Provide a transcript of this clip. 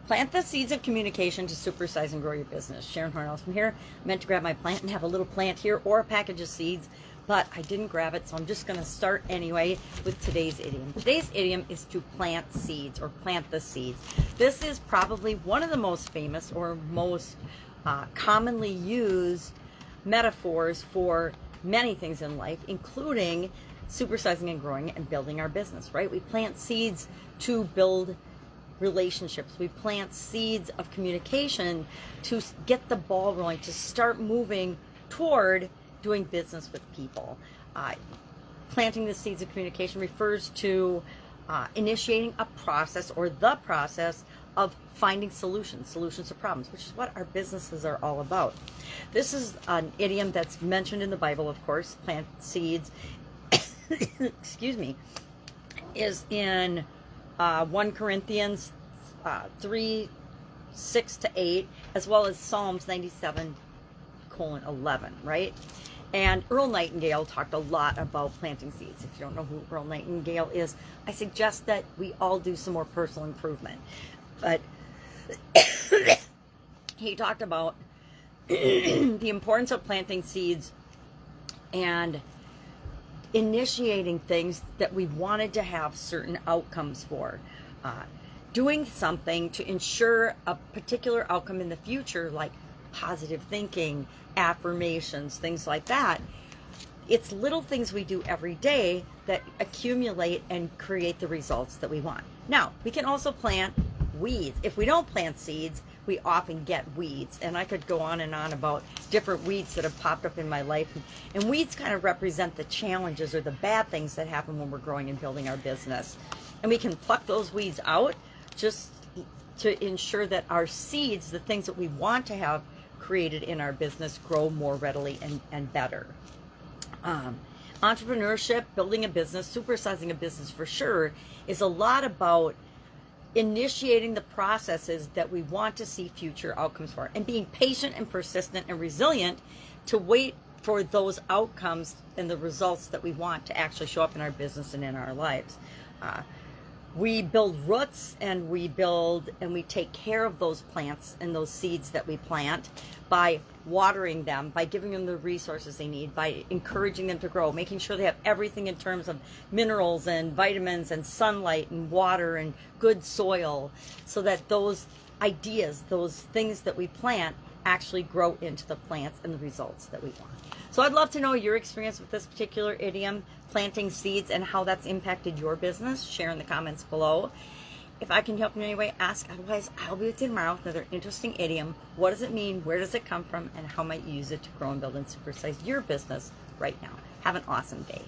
Plant the seeds of communication to supersize and grow your business. Sharon Horne-Ellstrom here. I meant to grab my plant and have a little plant here or a package of seeds, but I didn't grab it, so I'm just going to start anyway with today's idiom. Today's idiom is to plant seeds or plant the seeds. This is probably one of the most famous or most commonly used metaphors for many things in life, including supersizing and growing and building our business, right? We plant seeds to build relationships. We plant seeds of communication to get the ball rolling, to start moving toward doing business with people. Planting the seeds of communication refers to initiating a process or the process of finding solutions to problems, which is what our businesses are all about. This is an idiom that's mentioned in the Bible, of course. Plant seeds, excuse me, is in 1 Corinthians 3, 6-8, as well as Psalms 97:11, right? And Earl Nightingale talked a lot about planting seeds. If you don't know who Earl Nightingale is, I suggest that we all do some more personal improvement. But he talked about the importance of planting seeds and initiating things that we wanted to have certain outcomes for. Doing something to ensure a particular outcome in the future, like positive thinking, affirmations, things like that. It's little things we do every day that accumulate and create the results that we want. Now, we can also plant weeds. If we don't plant seeds, we often get weeds. And I could go on and on about different weeds that have popped up in my life. And weeds kind of represent the challenges or the bad things that happen when we're growing and building our business. And we can pluck those weeds out just to ensure that our seeds, the things that we want to have created in our business, grow more readily and better. Entrepreneurship, building a business, supersizing a business for sure, is a lot about initiating the processes that we want to see future outcomes for, and being patient and persistent and resilient to wait for those outcomes and the results that we want to actually show up in our business and in our lives. We build roots and we take care of those plants and those seeds that we plant by watering them, by giving them the resources they need, by encouraging them to grow, making sure they have everything in terms of minerals and vitamins and sunlight and water and good soil, so that those ideas, those things that we plant, actually grow into the plants and the results that we want. So I'd love to know your experience with this particular idiom, planting seeds, and how that's impacted your business. Share in the comments below. If I can help in any way, ask. Otherwise, I'll be with you tomorrow with another interesting idiom. What does it mean? Where does it come from? And how might you use it to grow and build and supersize your business right now? Have an awesome day.